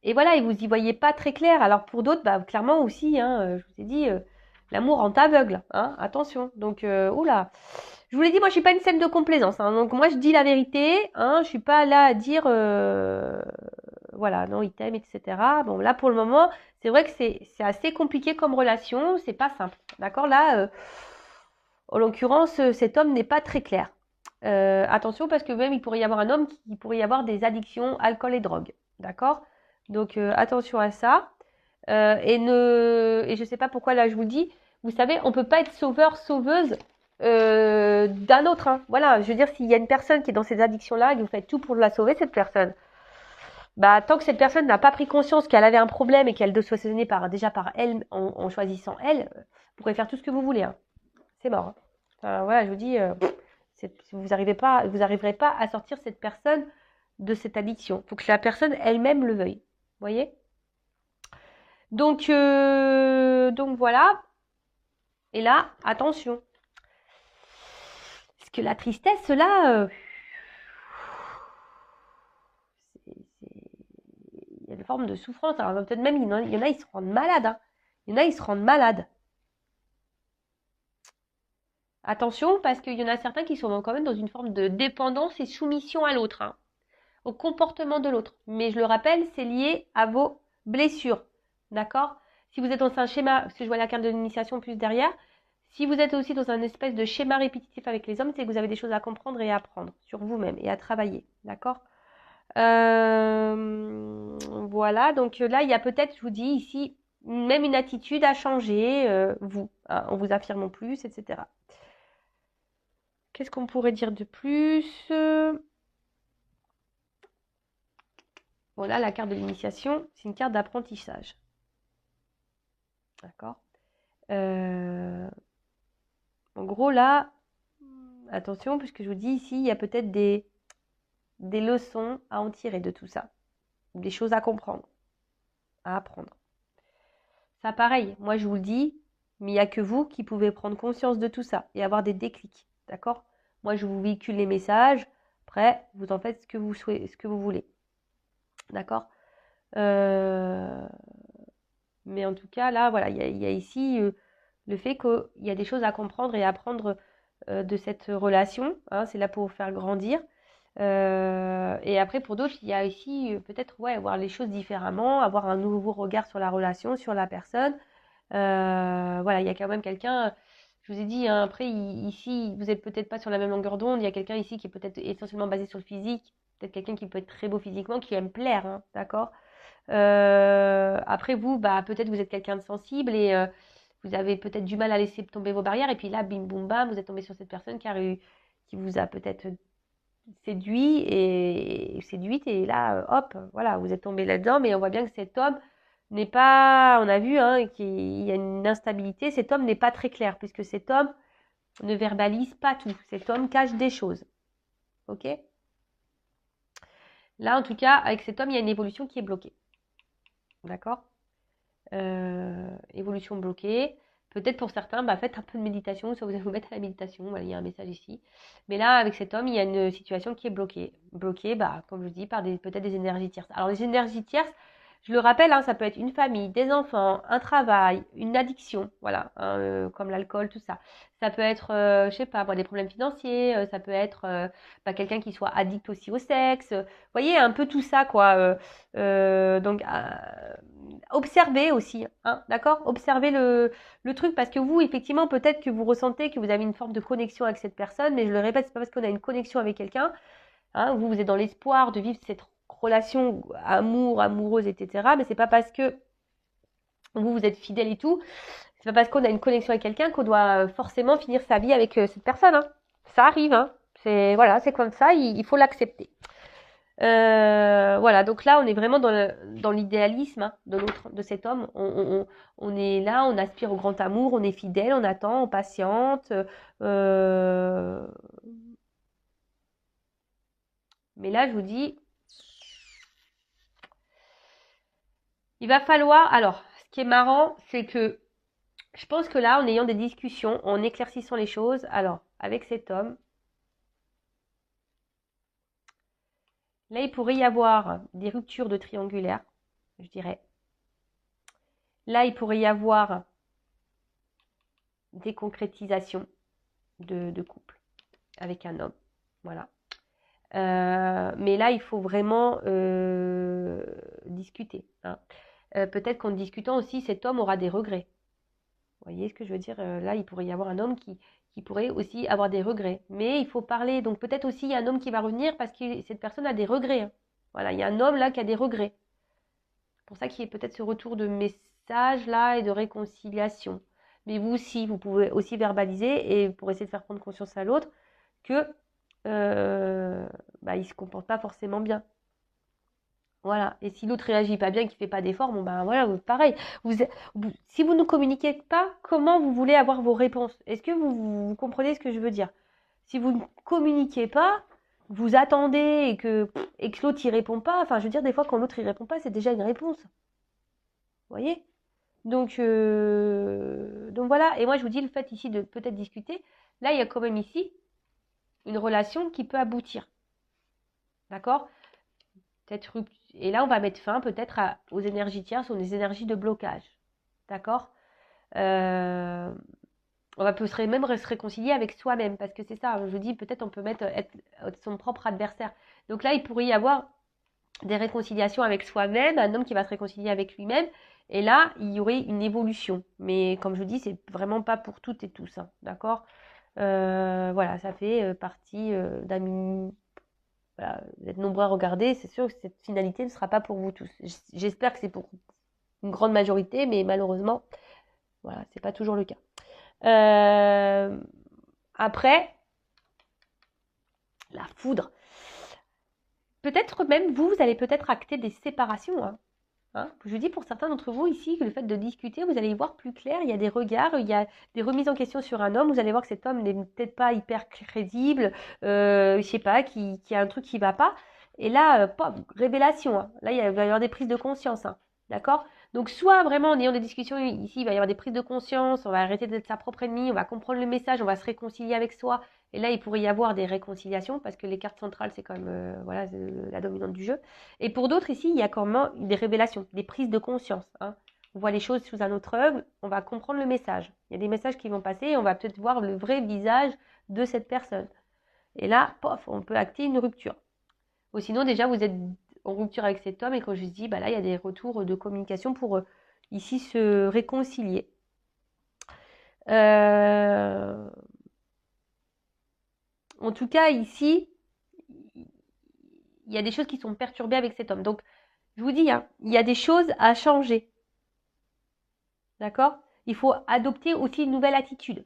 Et voilà, et vous y voyez pas très clair. Alors pour d'autres, bah, clairement aussi, hein, je vous ai dit, l'amour rend aveugle, hein, attention. Donc, oula. Je vous l'ai dit, moi, je suis pas une scène de complaisance. Hein, donc moi, je dis la vérité. Hein, je suis pas là à dire, voilà, non, il t'aime, etc. Bon, là, pour le moment, c'est vrai que c'est assez compliqué comme relation. C'est pas simple. D'accord? Là, en l'occurrence, cet homme n'est pas très clair. Attention, parce que même, il pourrait y avoir un homme qui pourrait y avoir des addictions, alcool et drogue. D'accord? Donc attention à ça. Et je sais pas pourquoi là je vous dis, vous savez, on peut pas être sauveur, sauveuse d'un autre. Hein. Voilà, je veux dire, s'il y a une personne qui est dans ces addictions-là et que vous faites tout pour la sauver, cette personne, bah tant que cette personne n'a pas pris conscience qu'elle avait un problème et qu'elle doit se soigner déjà par elle, en choisissant elle, vous pourrez faire tout ce que vous voulez. Hein. C'est mort. Hein. Enfin, voilà, je vous dis, vous arriverez pas à sortir cette personne de cette addiction. Il faut que la personne elle-même le veuille. Vous voyez? Donc voilà. Et là, attention. Parce que la tristesse, là, il y a une forme de souffrance. Alors peut-être même, il y en a, ils se rendent malades. Hein. Il y en a, ils se rendent malades. Attention, parce qu'il y en a certains qui sont quand même dans une forme de dépendance et soumission à l'autre, hein, au comportement de l'autre. Mais je le rappelle, c'est lié à vos blessures. D'accord? Si vous êtes dans un schéma, parce que je vois la carte de l'initiation plus derrière, si vous êtes aussi dans un espèce de schéma répétitif avec les hommes, c'est que vous avez des choses à comprendre et à apprendre sur vous-même et à travailler. D'accord? Voilà, donc là, il y a peut-être, je vous dis ici, même une attitude à changer, vous, hein, en vous affirmant plus, etc. Qu'est-ce qu'on pourrait dire de plus? Voilà, la carte de l'initiation, c'est une carte d'apprentissage. D'accord? En gros, là, attention, puisque je vous dis ici, il y a peut-être des leçons à en tirer de tout ça. Des choses à comprendre, à apprendre. Ça, pareil, moi je vous le dis, mais il n'y a que vous qui pouvez prendre conscience de tout ça et avoir des déclics. D'accord? Moi, je vous véhicule les messages. Après, vous en faites ce que vous souhaitez, ce que vous voulez. D'accord? Mais en tout cas, là, voilà, il y a ici le fait qu'il y a des choses à comprendre et à apprendre de cette relation. Hein, c'est là pour vous faire grandir. Et après, pour d'autres, il y a ici peut-être ouais, voir les choses différemment, avoir un nouveau regard sur la relation, sur la personne. Voilà, il y a quand même quelqu'un, je vous ai dit, hein, après, ici, vous n'êtes peut-être pas sur la même longueur d'onde. Il y a quelqu'un ici qui est peut-être essentiellement basé sur le physique, peut-être quelqu'un qui peut être très beau physiquement, qui aime plaire, hein, d'accord? Après, vous, bah, peut-être vous êtes quelqu'un de sensible et vous avez peut-être du mal à laisser tomber vos barrières, et puis là, bim, boum, bam, vous êtes tombé sur cette personne qui vous a peut-être séduite, et là, hop, voilà, vous êtes tombé là-dedans, mais on voit bien que cet homme n'est pas, on a vu, hein, qu'il y a une instabilité, cet homme n'est pas très clair, puisque cet homme ne verbalise pas tout, cet homme cache des choses, ok? Là, en tout cas, avec cet homme, il y a une évolution qui est bloquée, d'accord? Évolution bloquée. Peut-être pour certains, bah, faites un peu de méditation, soit vous allez vous mettre à la méditation, voilà, il y a un message ici. Mais là, avec cet homme, il y a une situation qui est bloquée. Bloquée, bah, comme je vous dis, par peut-être des énergies tierces. Alors, les énergies tierces, je le rappelle, hein, ça peut être une famille, des enfants, un travail, une addiction, voilà, hein, comme l'alcool, tout ça. Ça peut être, je sais pas, des problèmes financiers, ça peut être quelqu'un qui soit addict aussi au sexe. Vous voyez, un peu tout ça, quoi. Donc, observez aussi, hein, d'accord? Observez le truc, parce que vous, effectivement, peut-être que vous ressentez que vous avez une forme de connexion avec cette personne, mais je le répète, c'est pas parce qu'on a une connexion avec quelqu'un, hein, vous êtes dans l'espoir de vivre cette relation amoureuse, etc., mais c'est pas parce que vous êtes fidèle et tout, c'est pas parce qu'on a une connexion avec quelqu'un qu'on doit forcément finir sa vie avec cette personne, hein. Ça arrive, hein. Voilà, c'est comme ça, il faut l'accepter. Voilà, donc là, on est vraiment dans l'idéalisme, hein, de cet homme. On est là, on aspire au grand amour, on est fidèle, on attend, on patiente. Mais là, je vous dis, il va falloir. Alors, ce qui est marrant, c'est que je pense que là, en ayant des discussions, en éclaircissant les choses, alors, avec cet homme, là, il pourrait y avoir des ruptures de triangulaire, je dirais. Là, il pourrait y avoir des concrétisations de couple avec un homme. Voilà. Mais là, il faut vraiment discuter, hein. Peut-être qu'en discutant aussi, cet homme aura des regrets. Vous voyez ce que je veux dire? Là, il pourrait y avoir un homme qui pourrait aussi avoir des regrets. Mais il faut parler. Donc peut-être aussi, il y a un homme qui va revenir parce que cette personne a des regrets, hein. Voilà, il y a un homme là qui a des regrets. C'est pour ça qu'il y a peut-être ce retour de message là et de réconciliation. Mais vous aussi, vous pouvez aussi verbaliser et pour essayer de faire prendre conscience à l'autre que il se comporte pas forcément bien. Voilà. Et si l'autre réagit pas bien, qu'il fait pas d'efforts, bon voilà, pareil. Si vous ne communiquez pas, comment vous voulez avoir vos réponses? Est-ce que vous comprenez ce que je veux dire? Si vous ne communiquez pas, vous attendez et que l'autre y répond pas. Enfin, je veux dire, des fois, quand l'autre y répond pas, c'est déjà une réponse. Vous voyez? Donc voilà. Et moi, je vous dis le fait ici de peut-être discuter. Là, il y a quand même ici une relation qui peut aboutir. D'accord? Peut-être et là, on va mettre fin peut-être aux énergies tierces, aux énergies de blocage. D'accord? On peut même se réconcilier avec soi-même, parce que c'est ça, je vous dis, peut-être on peut être son propre adversaire. Donc là, il pourrait y avoir des réconciliations avec soi-même, un homme qui va se réconcilier avec lui-même, et là, il y aurait une évolution. Mais comme je vous dis, c'est vraiment pas pour toutes et tous, hein, d'accord? Voilà, ça fait partie d'un. Voilà, vous êtes nombreux à regarder, c'est sûr que cette finalité ne sera pas pour vous tous. J'espère que c'est pour une grande majorité, mais malheureusement, voilà, c'est pas toujours le cas. Après, la foudre. Peut-être même vous allez peut-être acter des séparations, hein. Je dis pour certains d'entre vous ici que le fait de discuter, vous allez y voir plus clair. Il y a des regards, il y a des remises en question sur un homme. Vous allez voir que cet homme n'est peut-être pas hyper crédible, je sais pas, qui a un truc qui va pas. Et là, révélation, hein. Là, va y avoir des prises de conscience, hein. D'accord? Donc, soit vraiment en ayant des discussions ici, il va y avoir des prises de conscience, on va arrêter d'être sa propre ennemie, on va comprendre le message, on va se réconcilier avec soi. Et là, il pourrait y avoir des réconciliations parce que les cartes centrales, c'est quand même la dominante du jeu. Et pour d'autres ici, il y a quand même des révélations, des prises de conscience, hein. On voit les choses sous un autre œil, on va comprendre le message. Il y a des messages qui vont passer et on va peut-être voir le vrai visage de cette personne. Et là, pof, on peut acter une rupture. Ou sinon, déjà, vous êtes en rupture avec cet homme et quand je dis, là, il y a des retours de communication pour ici se réconcilier. En tout cas, ici, il y a des choses qui sont perturbées avec cet homme. Donc, je vous dis, hein, il y a des choses à changer. D'accord? il faut adopter aussi une nouvelle attitude.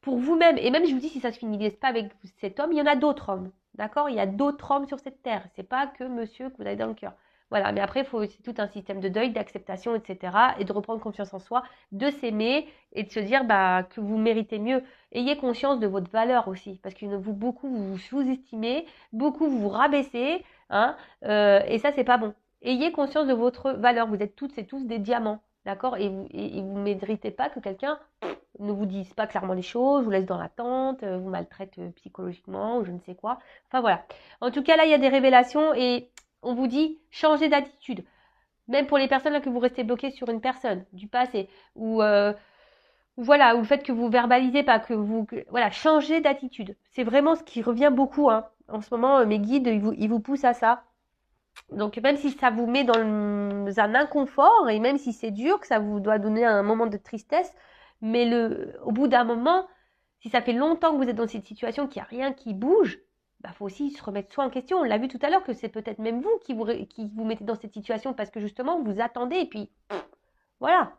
Pour vous-même, et même je vous dis, si ça ne se finit pas avec cet homme, il y en a d'autres hommes. D'accord? Il y a d'autres hommes sur cette terre. C'est pas que monsieur que vous avez dans le cœur. Voilà, mais après, c'est tout un système de deuil, d'acceptation, etc. Et de reprendre confiance en soi, de s'aimer et de se dire que vous méritez mieux. Ayez conscience de votre valeur aussi, parce que beaucoup vous vous sous-estimez, beaucoup vous vous rabaissez, hein, et ça, c'est pas bon. Ayez conscience de votre valeur. Vous êtes toutes et tous des diamants, d'accord? Et vous ne méritez pas que quelqu'un ne vous dise pas clairement les choses, vous laisse dans l'attente, vous maltraite psychologiquement ou je ne sais quoi. Enfin voilà. En tout cas, là, il y a des révélations et on vous dit changez d'attitude. Même pour les personnes là que vous restez bloquées sur une personne du passé ou voilà, ou le fait que vous verbalisez pas, voilà, changez d'attitude. C'est vraiment ce qui revient beaucoup, hein. En ce moment, mes guides, ils vous poussent à ça. Donc même si ça vous met dans un inconfort et même si c'est dur, que ça vous doit donner un moment de tristesse, mais au bout d'un moment, si ça fait longtemps que vous êtes dans cette situation, qu'il n'y a rien qui bouge, faut aussi se remettre soi en question. On l'a vu tout à l'heure que c'est peut-être même vous qui vous mettez dans cette situation parce que justement vous attendez et puis voilà.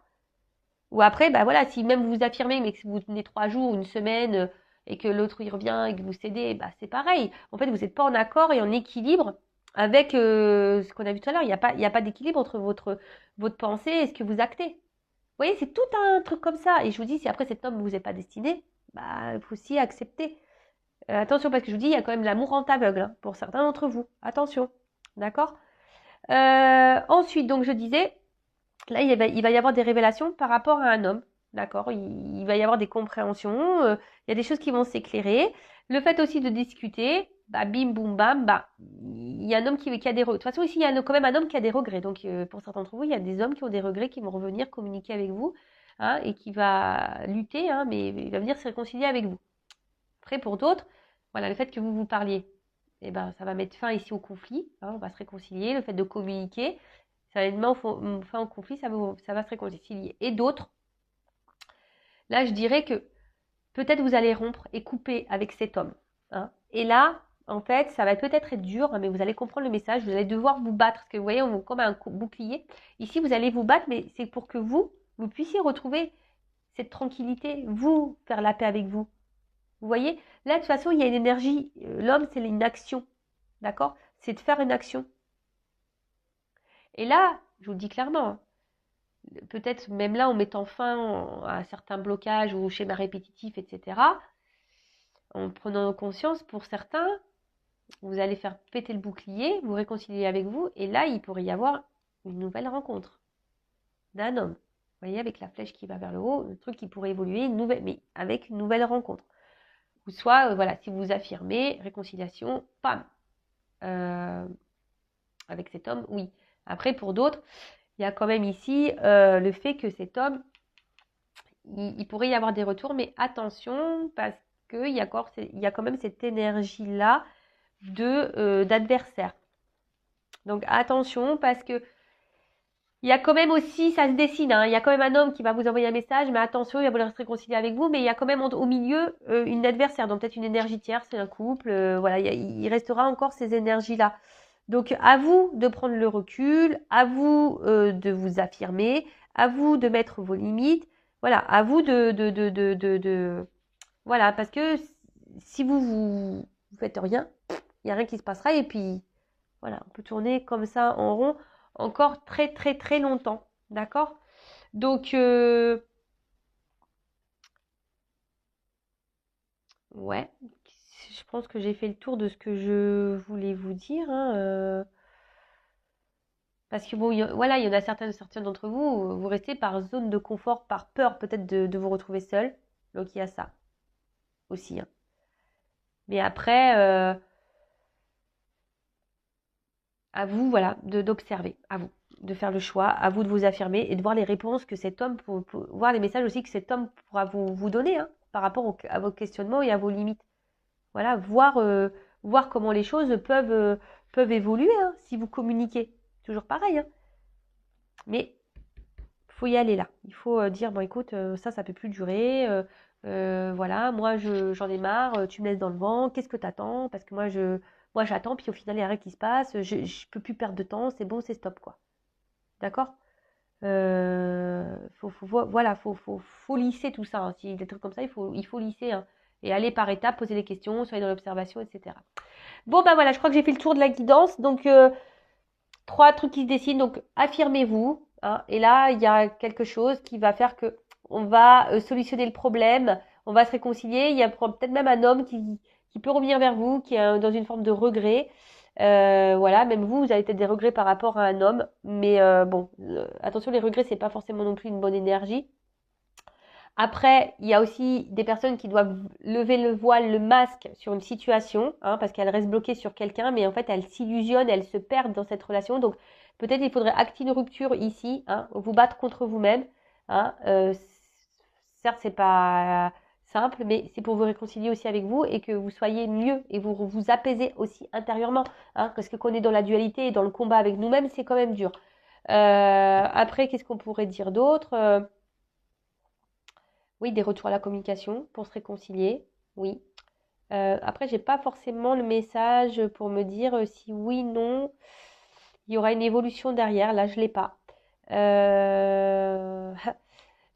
Ou après, voilà, si même vous vous affirmez mais que vous tenez 3 jours, une semaine et que l'autre y revient et que vous cédez, c'est pareil. En fait, vous n'êtes pas en accord et en équilibre avec ce qu'on a vu tout à l'heure. Il n'y a pas d'équilibre entre votre pensée et ce que vous actez. Vous voyez, c'est tout un truc comme ça. Et je vous dis, si après cet homme ne vous est pas destiné, il faut aussi accepter. Attention, parce que je vous dis, il y a quand même l'amour en aveugle hein, pour certains d'entre vous. Attention. D'accord? Ensuite, donc je disais, là, il va y avoir des révélations par rapport à un homme. D'accord? Il va y avoir des compréhensions. Il y a des choses qui vont s'éclairer. Le fait aussi de discuter, bim, boum, bam, il y a un homme qui a des regrets. De toute façon, ici, il y a quand même un homme qui a des regrets. Donc, pour certains d'entre vous, il y a des hommes qui ont des regrets, qui vont revenir communiquer avec vous, hein, et qui va lutter, hein, mais il va venir se réconcilier avec vous. Après, pour d'autres, voilà, le fait que vous parliez, ça va mettre fin ici au conflit, hein, on va se réconcilier. Le fait de communiquer, ça va mettre fin au conflit, ça va se réconcilier. Et d'autres, là, je dirais que peut-être vous allez rompre et couper avec cet homme. Hein. Et là, en fait, ça va peut-être être dur, hein, mais vous allez comprendre le message. Vous allez devoir vous battre, parce que vous voyez, on vous comme un bouclier. Ici, vous allez vous battre, mais c'est pour que vous puissiez retrouver cette tranquillité, vous faire la paix avec vous. Vous voyez, là, de toute façon, il y a une énergie. L'homme, c'est une action. D'accord? C'est de faire une action. Et là, je vous le dis clairement, hein, peut-être même là en mettant fin à certains blocages ou schémas répétitifs, etc., en prenant conscience, pour certains, vous allez faire péter le bouclier, vous réconcilier avec vous, et là, il pourrait y avoir une nouvelle rencontre d'un homme. Vous voyez, avec la flèche qui va vers le haut, le truc qui pourrait évoluer, mais avec une nouvelle rencontre. Ou soit, voilà, si vous affirmez, réconciliation, pam, avec cet homme, oui. Après, pour d'autres, il y a quand même ici le fait que cet homme, il pourrait y avoir des retours, mais attention, parce qu'il y a quand même cette énergie-là d'adversaire. Donc attention, parce que il y a quand même aussi, ça se dessine, hein, il y a quand même un homme qui va vous envoyer un message, mais attention, il va vouloir se réconcilier avec vous, mais il y a quand même au milieu une adversaire, donc peut-être une énergie tierce, c'est un couple, voilà, il restera encore ces énergies-là. Donc à vous de prendre le recul, à vous de vous affirmer, à vous de mettre vos limites, voilà, à vous voilà, parce que si vous faites rien, il n'y a rien qui se passera et puis voilà, on peut tourner comme ça en rond encore très très très longtemps, d'accord? Donc ouais, je pense que j'ai fait le tour de ce que je voulais vous dire, hein, parce que bon, voilà, il y en a certains d'entre vous, vous restez par zone de confort, par peur peut-être de vous retrouver seul. Donc il y a ça aussi. Hein. Mais après, à vous, voilà, d'observer, à vous, de faire le choix, à vous de vous affirmer et de voir les réponses que cet homme, voir les messages aussi que cet homme pourra vous donner hein, par rapport à vos questionnements et à vos limites. Voilà, voir comment les choses peuvent évoluer hein, si vous communiquez. Toujours pareil. Hein. Mais il faut y aller là. Il faut dire, bon écoute, ça peut plus durer. Voilà, moi j'en ai marre, tu me laisses dans le vent, qu'est-ce que t'attends? Parce que moi j'attends, puis au final il n'y a rien qui se passe, je peux plus perdre de temps, c'est bon, c'est stop quoi. D'accord? Voilà, faut lisser tout ça, hein. Si des trucs comme ça, il faut lisser, hein. Et aller par étapes, poser des questions, soyez dans l'observation, etc. Bon, bah voilà, je crois que j'ai fait le tour de la guidance. Donc, 3 trucs qui se dessinent. Donc, affirmez-vous, hein. Et là, il y a quelque chose qui va faire que on va solutionner le problème, on va se réconcilier. Il y a peut-être même un homme qui peut revenir vers vous, qui est dans une forme de regret. Voilà, même vous avez peut-être des regrets par rapport à un homme. Mais bon, attention, les regrets, c'est pas forcément non plus une bonne énergie. Après, il y a aussi des personnes qui doivent lever le voile, le masque sur une situation, hein, parce qu'elles restent bloquées sur quelqu'un, mais en fait, elles s'illusionnent, elles se perdent dans cette relation. Donc, peut-être il faudrait acter une rupture ici, hein, vous battre contre vous-même. Hein, certes, c'est pas simple, mais c'est pour vous réconcilier aussi avec vous et que vous soyez mieux et vous apaisez aussi intérieurement. Hein, parce que quand on est dans la dualité et dans le combat avec nous-mêmes, c'est quand même dur. Après, qu'est-ce qu'on pourrait dire d'autre? Oui, des retours à la communication pour se réconcilier, oui. Après, j'ai pas forcément le message pour me dire si oui, non, il y aura une évolution derrière. Là, je l'ai pas.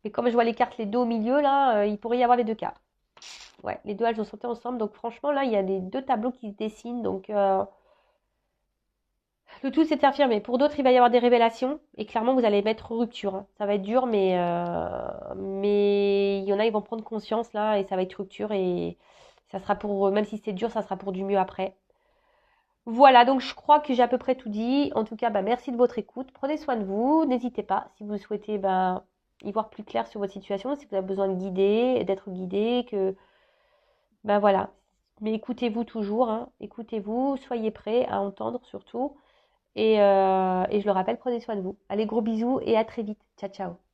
Mais comme je vois les cartes, les deux au milieu, là, il pourrait y avoir les deux cas. Ouais, les deux, elles ont sauté ensemble. Donc, franchement, là, il y a les deux tableaux qui se dessinent. Donc, le tout, c'est de s'affirmer. Pour d'autres, il va y avoir des révélations. Et clairement, vous allez mettre rupture, hein. Ça va être dur, mais il y en a, ils vont prendre conscience là. Et ça va être rupture. Et ça sera pour, même si c'est dur, ça sera pour du mieux après. Voilà, donc je crois que j'ai à peu près tout dit. En tout cas, bah, merci de votre écoute. Prenez soin de vous. N'hésitez pas, si vous souhaitez bah, y voir plus clair sur votre situation, si vous avez besoin de guider, d'être guidé, que ben voilà. Mais écoutez-vous toujours, hein. Écoutez-vous, soyez prêts à entendre surtout. Et je le rappelle, prenez soin de vous. Allez, gros bisous et à très vite. Ciao, ciao.